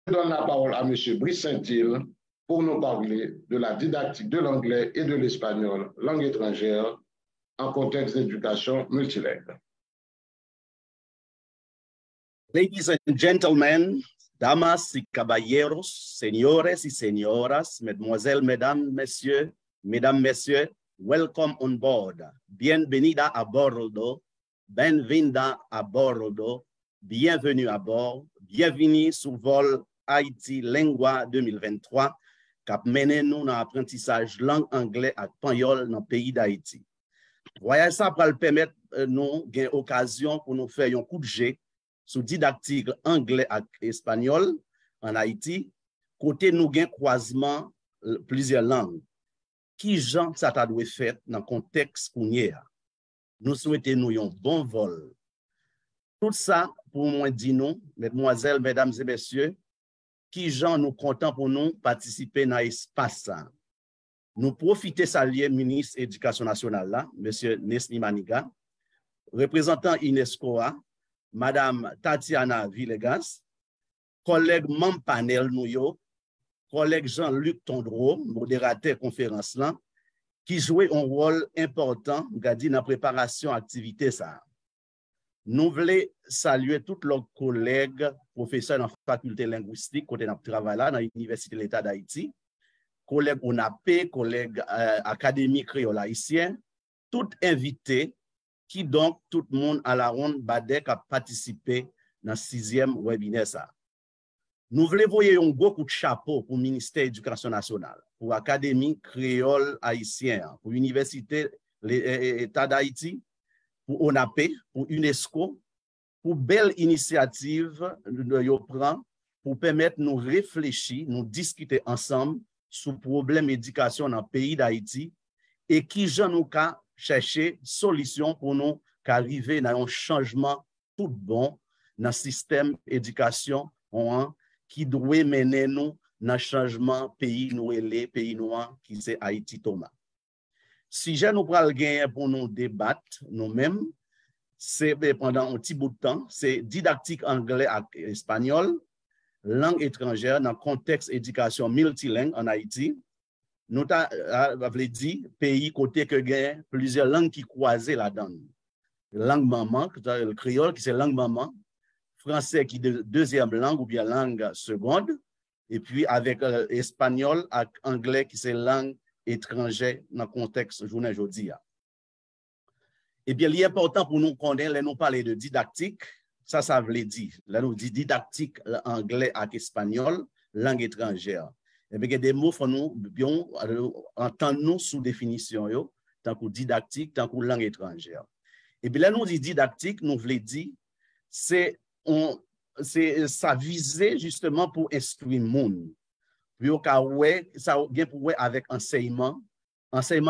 donne la parole à M. Brice Saint-Île pour nous parler de la didactique de l'anglais et de l'espagnol, langue étrangère, en contexte d'éducation multilingue. Ladies and gentlemen, damas y caballeros, señores y señoras, mesdemoiselles, mesdames, messieurs, welcome on board. Bienvenida a bordo, benvinda a bordo, bienvenue à bord, bienvenue sur vol Haïti Lingua 2023, qui mène nous dans l'apprentissage langue anglaise et espagnol dans le pays d'Haïti. Voyage ça pour permettre nous une occasion pour nous faire un coup de jet sur didactique anglais et espagnol en Haïti, côté nous gain croisement plusieurs langues. Qui gens ça t'a dû faire dans le contexte qu'on y a. Nous souhaitons nous un bon vol. Tout ça pour moi dire nous, mesdemoiselles, mesdames et messieurs, qui gens nous comptons pour nous participer dans l'espace. Nous profitons saluer ministre de l'Éducation nationale là, monsieur Nesli Maniga, représentant UNESCO, madame Tatiana Villegas, collègue membre panel nous, collègue Jean-Luc Tondreau, modérateur conférence là, qui jouait un rôle important dans la préparation activité ça. Nous voulons saluer tous leurs collègues professeurs dans la faculté linguistique côté notre travail là dans l'Université de l'État d'Haïti, collègues ONAP, collègues académiques créoles haïtiens, tout invités qui donc tout le monde à la ronde Badek a participé dans le 6e webinaire ça. Nous voulons envoyer un gros coup de chapeau pour le ministère de l'Éducation nationale, pour l'Académie créole haïtienne, pour l'Université de l'État d'Haïti, pour ONAP, pour UNESCO, pour belle initiative de prend pour permettre nous réfléchir, nous discuter ensemble sur le problème d'éducation dans le pays d'Haïti et qui nous ka chercher solution pour nous arriver à un changement tout bon dans le système d'éducation qui doit mener nous dans le changement pays nous et les pays noirs qui c'est Haïti Thomas. Si je nous pral gagner pour nous débattre nous-mêmes, c'est pendant un petit bout de temps, c'est didactique anglais et espagnol, langue étrangère dans le contexte éducation multilingue en Haïti. Nous avons dit pays côté que gagne plusieurs langues qui croisent là-dedans. Langue maman, le créole qui c'est langue maman, français qui est deuxième langue ou bien langue seconde, et puis avec espagnol et anglais qui c'est langue étrangère dans le contexte journée aujourd'hui. Eh bien, l'important pour nous connaître, nous parler de didactique, ça veut dire, là nous dit didactique anglais et espagnol, langue étrangère. Eh bien, il y a des mots pour nous bien entendre nous sous définition, tant que didactique, tant que langue étrangère. Et bien là nous dit didactique, nous voulons dire, c'est ça visait justement pour instruire le monde. Puis ça vient pour avec enseignement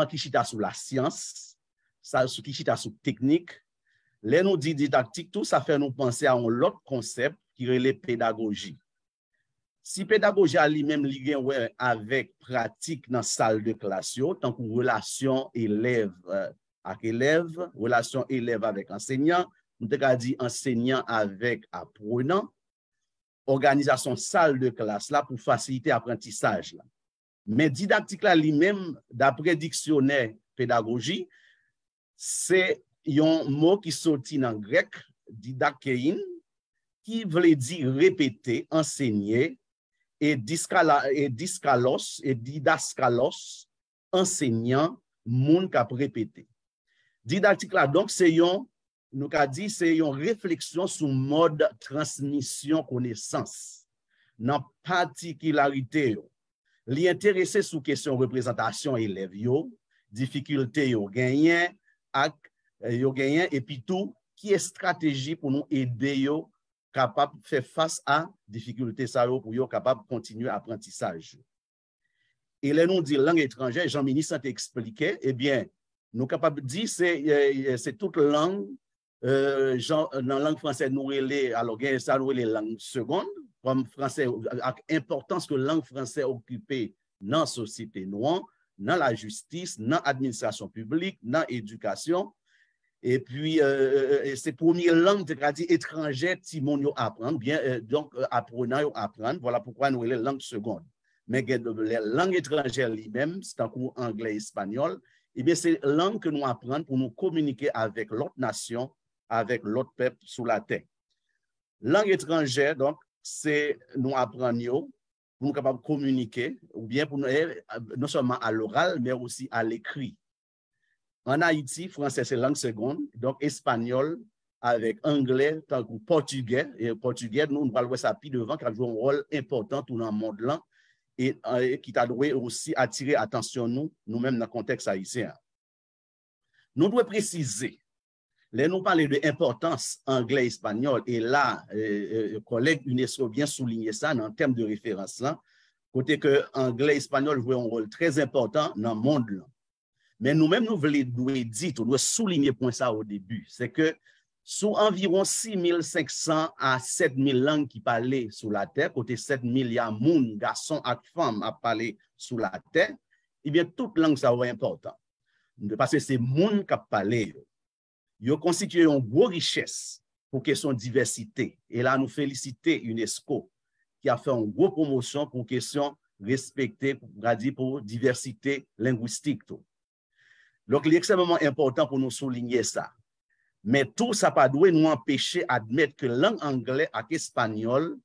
qui chita sur la science, ça qui chita sur technique. Là nous dit didactique, tout ça fait nous penser à un autre concept qui est la pédagogie. Si pédagogie a lui-même lié avec pratique dans la salle de classe, tant que relation élève avec élève, relation élève avec enseignant, nous avons dit enseignant avec apprenant, organisation salle de classe là pour faciliter l'apprentissage là. Mais didactique là lui-même, d'après dictionnaire pédagogie, c'est un mot qui sorti dans le grec, didakein, qui veut dire répéter, enseigner, et diskalos, enseignant, moun k'ap répéter. Didactique là, donc, c'est une réflexion sur le mode transmission connaissance. Dans particularité, li intéressé sur question représentation élève difficulté gagné et puis tout qui est stratégie pour nous aider capable de faire face à difficultés ça pour yo capable de continuer l'apprentissage. Et là nous dit langue étrangère, Jean-Ministre a expliqué, eh bien nous capable de dire c'est toute langue dans la langue française nous relais alors ça nous les langues secondes comme français avec importance que langue française occupée dans la société noire, dans la justice, dans l'administration publique, dans l'éducation. Et puis, c'est première langue, c'est-à-dire étrangère, si mon apprendre, bien, donc apprenant apprendre, voilà pourquoi nous les langues secondes. Mais les langues étrangères lui-même, c'est un cours anglais, espagnol, et bien c'est langue que nous apprenons pour nous communiquer avec l'autre nation, avec l'autre peuple sur la terre. Langue étrangère, donc, c'est nous apprendre pour nous capables de communiquer, ou bien pour nous, non seulement à l'oral, mais aussi à l'écrit. En Haïti, français, c'est langue seconde, donc espagnol avec anglais, tant que portugais. Et portugais, nous allons voir ça plus devant, qui a joué un rôle important tout dans le monde là, et qui t'a doué aussi attirer attention nous-mêmes dans le contexte haïtien. Nous devons préciser, là, nous parlons de l'importance anglais-espagnol, et là, collègue UNESCO bien souligné ça dans le terme de référence là, côté que anglais-espagnol joue un rôle très important dans le monde là. Mais nous-mêmes, nous voulons dire, nous devons souligner point ça au début, c'est que sur environ 6500 à 7000 langues qui parlent sur la terre, côté 7 milliards de monde, garçons et femmes à parler sur la terre, eh bien, toute langue, ça va être important. Parce que c'est monde qui parle. Ils constituent une grosse richesse pour question de diversité. Et là, nous félicitons UNESCO qui a fait une grosse promotion pour question respecter, pour diversité linguistique. Donc, il est extrêmement important pour nous souligner ça. Mais tout ça ne doit pas nous empêcher d'admettre que la langue anglaise et l'espagnol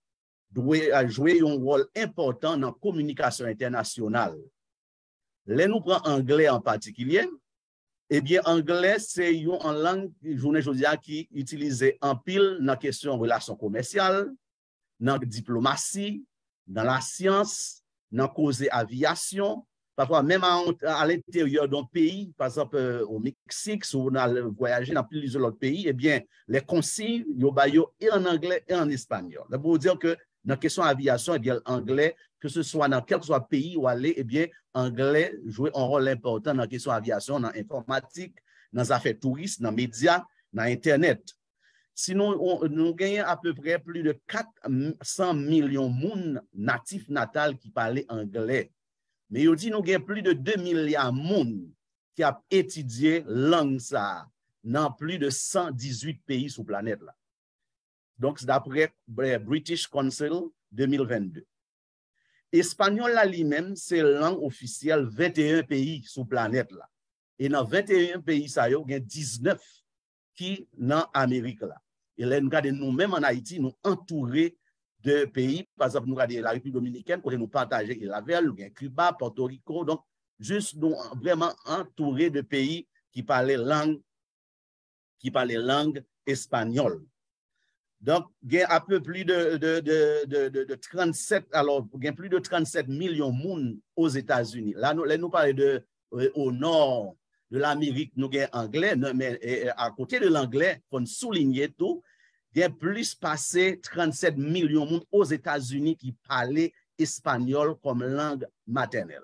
doit jouer un rôle important dans la communication internationale. Là, nous prenons l'anglais en particulier. Eh bien, l'anglais, c'est une langue qui est utilisée en pile dans la question de relations commerciales, dans la diplomatie, dans la science, dans la cause aviation. Parfois, même à l'intérieur d'un pays, par exemple au Mexique, si on a voyagé dans plusieurs autres pays, eh bien, les consignes, et en anglais et en espagnol. Ça veut dire que dans la question aviation, eh bien, l'anglais, que ce soit dans quel que soit pays où aller, eh bien, l'anglais joue un rôle important dans la question aviation, dans l'informatique, dans les affaires touristes, dans les médias, dans Internet. Sinon, nous gagnons à peu près plus de 400 millions de monde natifs natals qui parlent anglais. Mais il dit nous avons plus de 2 milliards de monde qui a étudié langue ça dans plus de 118 pays sur la planète là. Donc c'est d'après British Council 2022. Espagnol là lui-même c'est langue officielle 21 pays sur la planète là. Et dans 21 pays ça il y a 19 qui dans Amérique là. Et là nous regardons nous-mêmes en Haïti nous entourés de pays, par exemple, nous regardons la République dominicaine, où nous partageons la Velle, Cuba, Porto Rico, donc juste nous vraiment entourés de pays qui parlent langue espagnole. Donc, il y a un peu plus de 37, alors, il y a plus de 37 millions de monde aux États-Unis. Là, nous parlons au nord de l'Amérique, nous avons anglais, mais à côté de l'anglais, il faut souligner tout. Il y a plus passé 37 millions de monde aux États-Unis qui parlaient espagnol comme langue maternelle.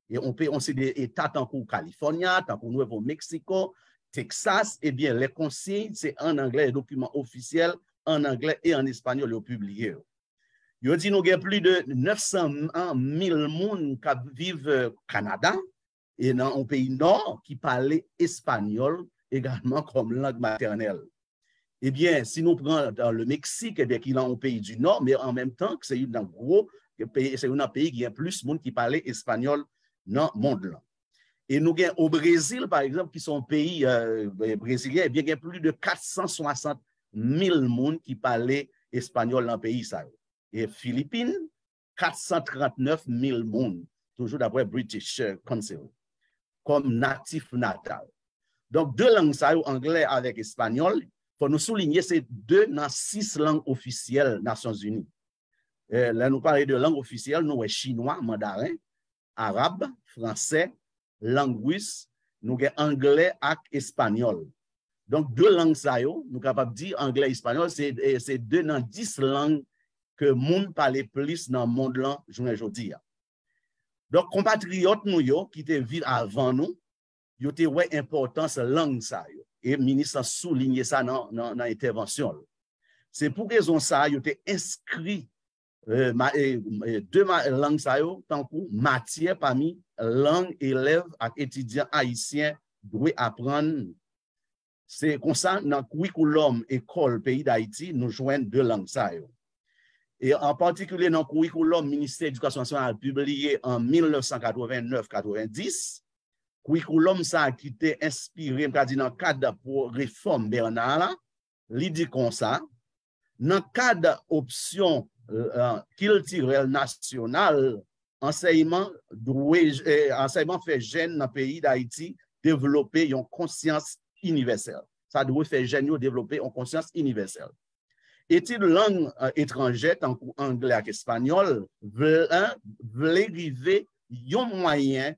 Et on sait des États tant que Californie, tant que Nouveau Mexico, Texas, eh bien, les consignes, c'est en anglais, les documents officiels en anglais et en espagnol, ils ont publié. Il dit nous avons plus de 900 000 monde qui vivent au Canada et dans un pays nord qui parlaient espagnol également comme langue maternelle. Eh bien, si nous prenons dans le Mexique, eh bien, qui est un pays du Nord, mais en même temps, c'est un gros pays, c'est un pays qui a plus de monde qui parle espagnol dans le monde. Là. Et nous avons au Brésil, par exemple, qui sont un pays brésilien, eh bien, il y a plus de 460 000 monde qui parlent espagnol dans le pays. Ça. Et Philippines, 439 000 monde, toujours d'après British Council, comme natif natal. Donc, deux langues, ça, anglais avec espagnol. Pour nous souligner, c'est 2 dans 6 langues officielles des Nations Unies. Là, nous parlons de langue officielle, nous avons chinois, mandarin, arabe, français, langue russe, nous avons anglais et espagnol. Donc, 2 langues, ça, nous sommes capables de dire anglais et espagnol, c'est 2 dans 10 langues que le monde parle plus dans le monde là, aujourd'hui. Donc, compatriotes nous, qui étaient vivre avant nous, ils ont ouais importance langue ça. Et le ministre a souligné ça dans l'intervention. C'est pour raison ça, il a été inscrit 2 langues tant que matière parmi langues élèves et étudiants haïtiens doivent apprendre C'est comme ça, dans le curriculum école pays d'Haïti, nous joignons deux langues. Et en particulier, dans le curriculum ministère de l'Éducation nationale publié en 1989-90, curriculum ça qui était inspiré dans le cadre pour réforme Bernard, il dit comme ça, dans le cadre option culturelle nationale, enseignement fait jeune dans le pays d'Haïti développer une conscience universelle. Ça doit faire jeune développer une conscience universelle. Études langue étrangère, tant qu'anglais et espagnol, veulent arriver un moyen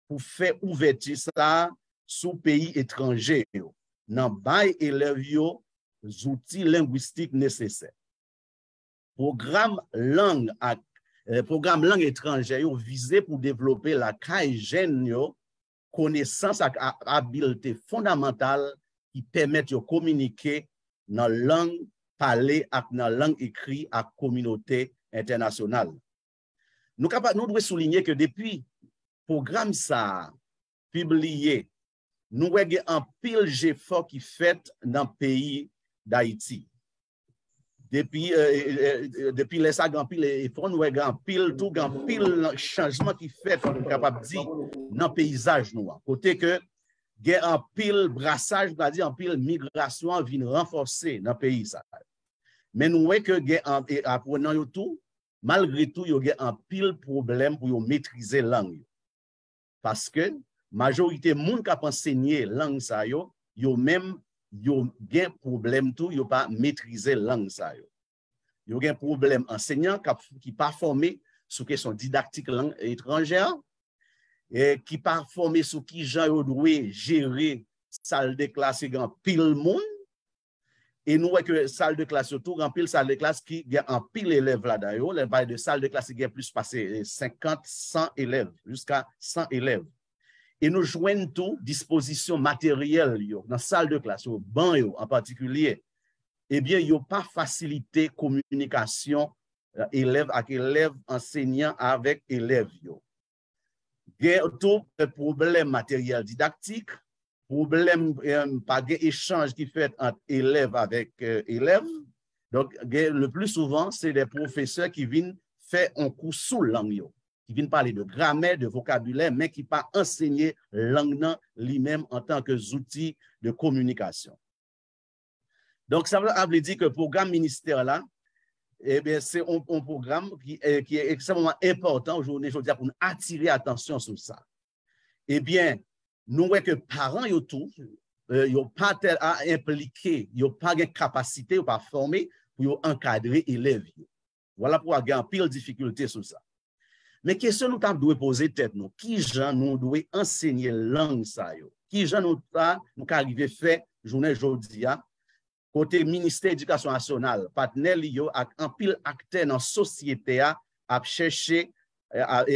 pour faire ouverture ça sous pays étranger. Dans bail élèves les outils linguistiques nécessaires. Programme langue étrangère visé pour développer la caïgène connaissance et habileté fondamentale qui permettent de communiquer dans la langue parlée et dans la langue écrite à la communauté internationale. Nous devons souligner que depuis le programme ça publié, nous avons un pile d'efforts qui fait dans le pays d'Haïti. Depuis les pile efforts, nous avons un pile changement qui fait, on est capable de dire, dans le paysage noir. Côté que il y a un pile brassage, c'est-à-dire un pile migration vient renforcer dans le pays. Mais nous voyons que apprenant tout, malgré tout, il y a un pile problème pour maîtriser la langue. Parce que la majorité des gens qui ont enseigné la langue, ils ont un problème tout, ils n'ont pas maîtrisé la langue. Il y a un problème enseignant qui n'est pas formé sur question didactique langue étrangère, et qui n'est pas formé sur qui gens doivent gérer salle de classe et pile monde. Et nous voyons que salle de classe, surtout, en pile salle de classe qui a un pile élèves là-dedans. Les bails de salle de classe qui a plus passé 50, 100 élèves, jusqu'à 100 élèves. Et nous joignons tout, disposition matérielle dans la salle de classe, au banc en particulier. Eh bien, il n'y a pas facilité communication élève avec élève, enseignant avec élève. Il y a tout problème matériel didactique, problème pas d'échange qui fait entre élèves avec élèves. Donc, le plus souvent, c'est des professeurs qui viennent faire un cours sous langue, qui viennent parler de grammaire, de vocabulaire, mais qui ne pas enseigner langue lui-même en tant que outil de communication. Donc, ça veut dire que le programme ministère là, eh bien, c'est un programme qui est extrêmement important aujourd'hui pour attirer l'attention sur ça. Eh bien, nous voyons que les parents, ils n'ont pas à impliquer, ils n'ont pas de capacité, ils n'ont pas formé pour encadrer les élèves. Voilà pourquoi il y a une pile de difficultés sur ça. Mais question nous devons poser tête nous, qui gens nous devons enseigner langue ça yo? Qui gens nous arriver à faire journée aujourd'hui côté ministère de l'Éducation nationale, partenaire yo avec un pile acteur dans la société à chercher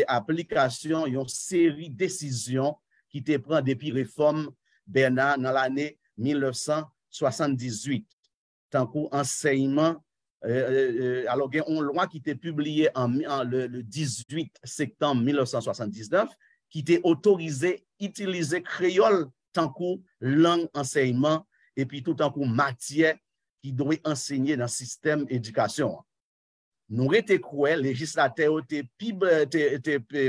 application une série de décisions qui te prend depuis réforme Bernard dans l'année 1978. Tant qu'enseignement, alors il y a une loi qui était publiée le 18 septembre 1979 qui était autorisé utiliser créole tant que langue enseignement et puis tout en coup matière qui doit enseigner dans le système d'éducation. Nous avons cru, législateur ont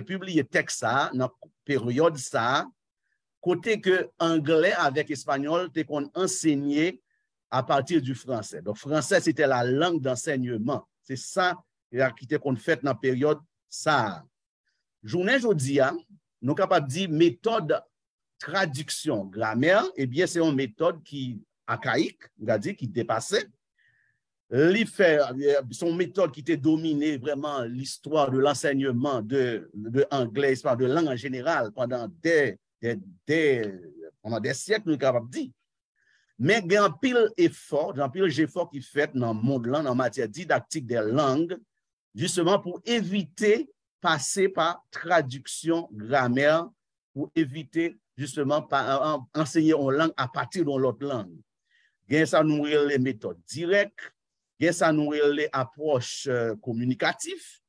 publié texte ça dans la période ça, côté que anglais avec espagnol t'es qu'on enseignait à partir du français. Donc français c'était la langue d'enseignement. C'est ça qui était qu'on fait dans la période ça. Journée aujourd'hui, nous sommes capables de dire méthode traduction grammaire, eh bien, c'est une méthode qui archaïque, on va dire, qui dépassait. Son méthode qui était dominée vraiment l'histoire de l'enseignement de anglais, de langue en général, pendant des siècles, nous sommes capables de dire. Mais il y a un pile effort qui fait dans le monde là, en matière didactique des langues, justement pour éviter passer par traduction grammaire, pour éviter justement enseigner en langue à partir de l'autre langue. Gen ça nous les méthodes directes, gen ça nous les approches communicatives,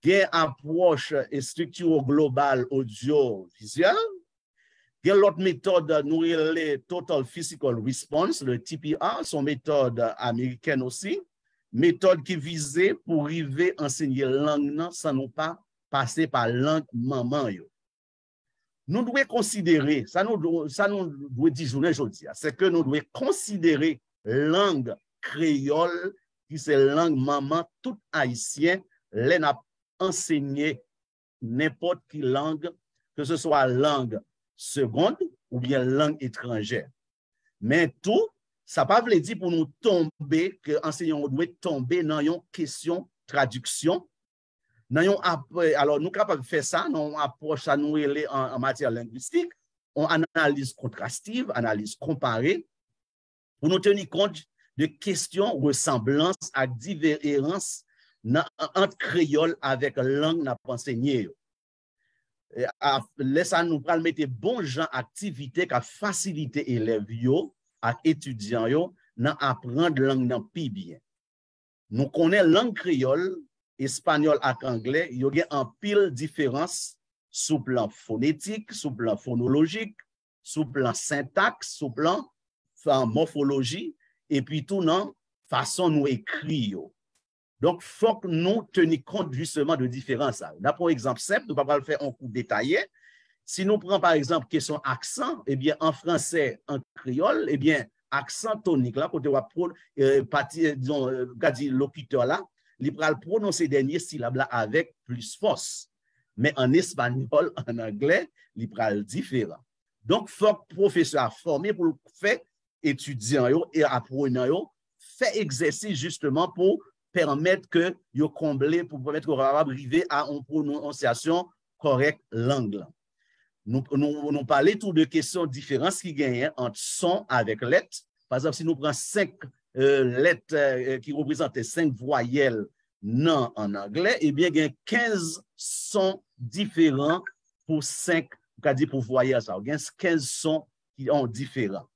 gen approche et structure globale audiovisuelle, Il y a l'autre méthode, nous les Total Physical Response, le TPR, son méthode américaine aussi, méthode qui visait pour arriver à enseigner langue sans nous pas passer par langue maman. Nous devons considérer, ça nous doit dire journée aujourd'hui, c'est que nous devons considérer langue créole, qui c'est langue maman, tout haïtien, les n'a enseigné n'importe quelle langue, que ce soit langue seconde ou bien langue étrangère. Mais tout, ça ne veut pas dire pour nous tomber, que l'enseignant doit tomber dans une question traduction. Alors, nous sommes capables de faire ça, nous approche à nous en matière linguistique, on analyse contrastive, analyse comparée, pour nous tenir compte de questions, ressemblances et différences entre créole avec langue n'a pas enseigné. Laissez nous mettre bon gens activité qui faciliter élèves et étudiants dans apprendre langue dans plus bien. Nous connaissons langue créole, espagnol et anglais, il y a un pile différence sous plan phonétique, sous plan phonologique, sous plan syntaxe, sous plan morphologie et puis tout dans façon nous écrire. Donc, il faut que nous tenions compte justement de différences. Pour exemple simple, nous ne pouvons pas le faire en coup détaillé. Si nous prenons par exemple question accent, eh bien en français, en créole, eh bien accent tonique, là, quand on va disons, locuteur là, il va prononcer dernier syllabe là avec plus force. Mais en espagnol, en anglais, il va différent. Donc, il faut que le professeur formé pour faire étudiants et apprenants faire exercice justement pour permettre que vous comblez, pour permettre qu'on va arriver à une prononciation correcte langue. Nous parlons tout de questions différentes qui gagnent entre son avec lettres. Par exemple, si nous prenons 5 lettres qui représentent 5 voyelles non en anglais, eh bien, il y a 15 sons différents pour 5, pour voyelles. Il y a 15 sons qui sont différents.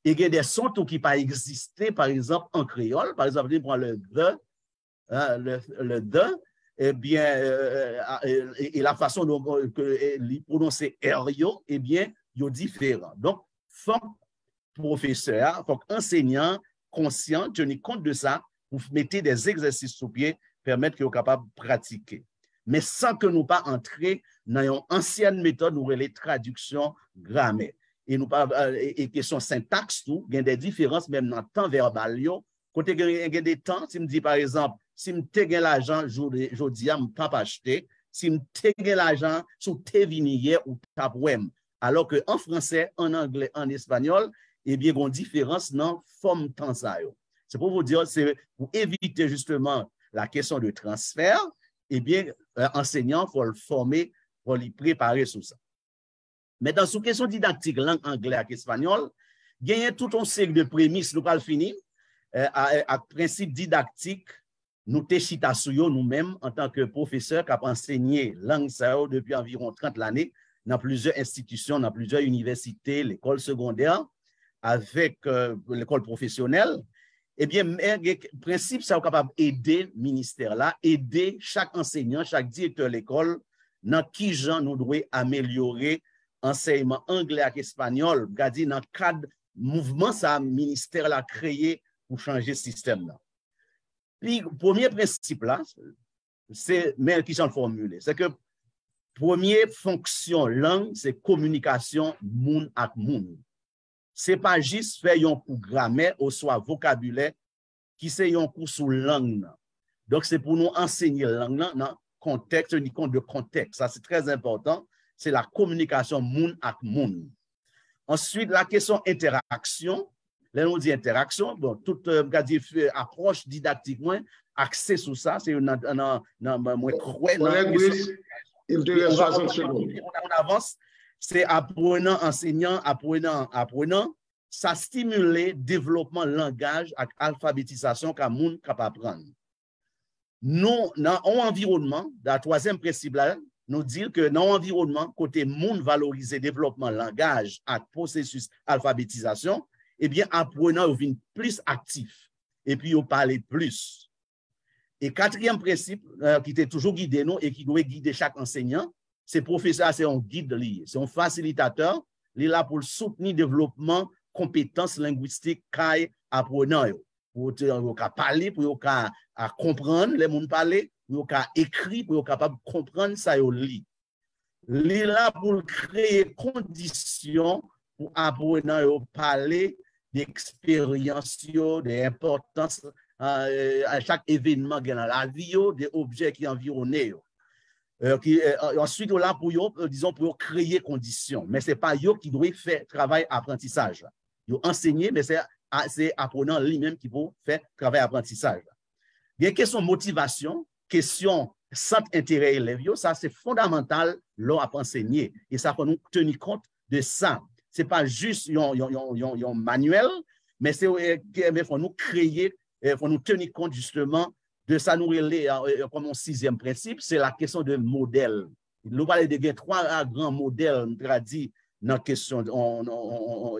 Et il y a des sons qui n'ont pas existé, par exemple, en créole. Par exemple, on prend le the, le de, eh bien, et la façon dont il prononce R, eh bien, il est différent. Donc, il faut professeur, il faut enseignant conscient tenir compte de ça pour mettre des exercices sur pied, permettre qu'ils soient capables de pratiquer. Mais sans que nous pas entrer dans une ancienne méthode, nous les traductions grammaire. Et nous pas et question syntaxe tout, il y a des différences même dans le temps verbal. Côté il y a des temps, si me dit par exemple, si me te gain l'argent jodi a me pas acheter, si me te gain l'argent sous te vini hier ou t'a poème. Alors que en français, en anglais, en espagnol, eh bien, il y a une différence dans forme temps ça yo. C'est pour vous dire, c'est pour éviter justement la question de transfert, eh bien, enseignant faut le former, faut le préparer sur ça. Mais dans cette question didactique, langue anglaise et espagnol, il y a tout un cycle de prémices, nous pas le finir, à principe didactique, nous t'échita sur nous-mêmes en tant que professeurs qui a enseigné langue depuis environ 30 années dans plusieurs institutions, dans plusieurs universités, l'école secondaire, avec l'école professionnelle. Eh bien, le principe, ça est capable d'aider le ministère là, aider chaque enseignant, chaque directeur de l'école, dans qui genre nous devons améliorer enseignement anglais et espagnol, dans le cadre mouvement ça ministère l'a créé pour changer ce système là. Puis premier principe là, c'est mais qui sont formulés, c'est que première fonction langue, c'est communication moun ak moun. C'est pas juste faire un cours grammaire ou soit vocabulaire qui c'est un cours sur langue. Donc c'est pour nous enseigner langue dans contexte, un compte de contexte. Ça c'est très important. C'est la communication moun ak moun. Ensuite, la question interaction. Là, on dit interaction. Bon, toute approche didactique, axée sur ça, c'est une il te reste 60 secondes. On avance. C'est apprenant, enseignant, apprenant. Ça stimule le développement langage et alphabétisation qu'un monde capable d'apprendre. Nous, dans l'environnement, dans le troisième principe là, nous dire que dans l'environnement, côté monde valoriser développement langage et processus alphabétisation, eh bien, apprenant devient plus actif et puis on parle plus. Et quatrième principe qui était toujours guidé nous et qui doit guider chaque enseignant, c'est professeur, c'est un guide lié, c'est un facilitateur, il est là pour soutenir le développement compétences linguistiques kay apprenant yo. Pour parler, pour comprendre les gens parler, pour écrire, pour capable comprendre ça yo li. Il est là pour créer conditions pour apprenant yo parler d'expérience, d'importance à chaque événement dans la vie, des objets qui environnent. Ensuite, là pour disons pour créer conditions, mais c'est pas eux qui doivent faire travail apprentissage. Ils enseigner, mais c'est apprenant lui-même qui peut faire travail apprentissage. Il y a une question motivation, question centre intérêt élève, ça c'est fondamental l'on a enseigné et ça faut nous tenir compte de ça. C'est pas juste un manuel, mais il faut nous créer, il faut nous tenir compte justement de ça. Nous comme un sixième principe, c'est la question de modèle. Nous parlons de trois grands modèles traduits dans la question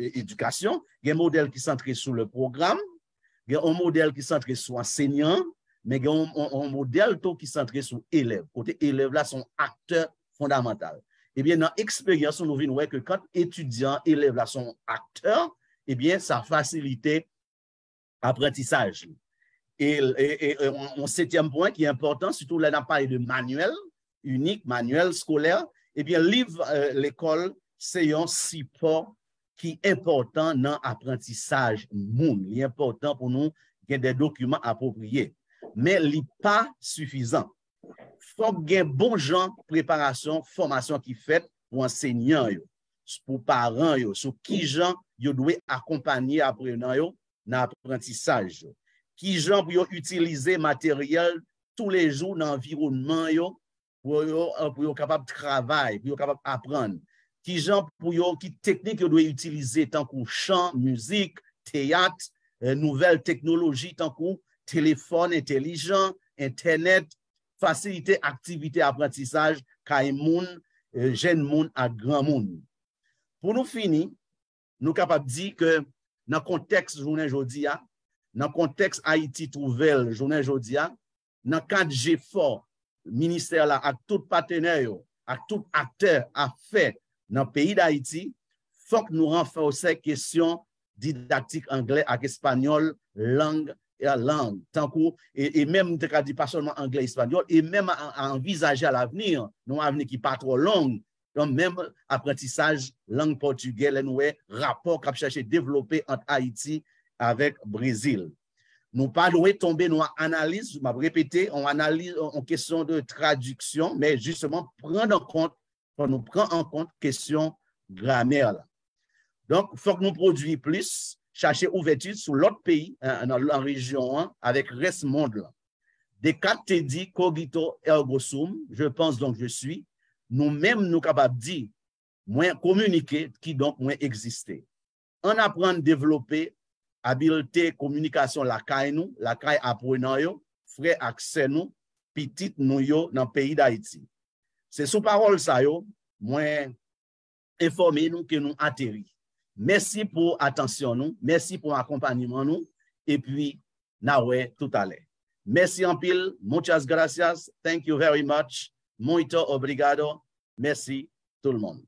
d'éducation. Il y a un modèle qui est centré sur le programme, il y a un modèle qui est centré sur l'enseignant, mais il y a un modèle qui est centré sur l'élève. Côté élève, là, sont acteurs fondamentaux. Eh bien, dans l'expérience, nous voyons que quand étudiants, élèves là sont acteurs, eh bien, ça facilite l'apprentissage. Et un septième point qui est important, surtout là, on a parlé de manuel unique, manuel scolaire, eh bien, livre l'école, c'est un support qui est important dans l'apprentissage moun. Il est important pour nous qu'il y ait des documents appropriés. Mais il n'est pas suffisant. Il faut qu'il y ait bon genre préparation, formation qui fait pour enseignants, pour parents, sur qui gens doivent accompagner apprenants dans l'apprentissage. Qui gens pour utiliser matériel tous les jours dans l'environnement pour être capable de travailler, pour être capable d'apprendre. Qui gens pour qui technique doivent utiliser tant que chant, musique, théâtre, nouvelles technologies tant que téléphone intelligent, internet, faciliter activité apprentissage kay moun, jeune moun à grand moun. Pour nous finir, nous capables de dire que dans le contexte journée aujourd'hui, dans le contexte Haïti trouvel journée aujourd'hui, dans le cadre G4, le ministère là, avec tout partenaire, avec tout acteur a fait dans le pays d'Haïti, il faut que nous renforcions la question didactique anglais et espagnol, langue tant que, et même pas seulement anglais espagnol, et même à envisager à l'avenir, non avenir qui n'est pas trop long, donc même apprentissage langue portugaise, nous rapport qu'on cherche à développer entre Haïti avec Brésil. Nous pas tomber dans analyse, je vais répéter, on analyse en question de traduction, mais justement prendre en compte, nous prendre en compte question grammaire là. Donc, il faut que nous produisions plus, chercher ouverture sur l'autre pays, dans la région, avec le reste du monde. Descartes te dit, cogito ergo sum, je pense donc je suis, nous-mêmes nous capables de dire, moins communiquer, qui donc moins exister. On apprend à développer habileté, communication, la caille nous, la caille apprenant, frère accès nous, petit nous dans le pays d'Haïti. C'est sous parole ça, moins informer nous que nous atterri. Merci pour attention nous, merci pour accompagnement nous, et puis, nawe tout à l'heure. Merci en pile, muchas gracias, thank you very much, muito obrigado, merci tout le monde.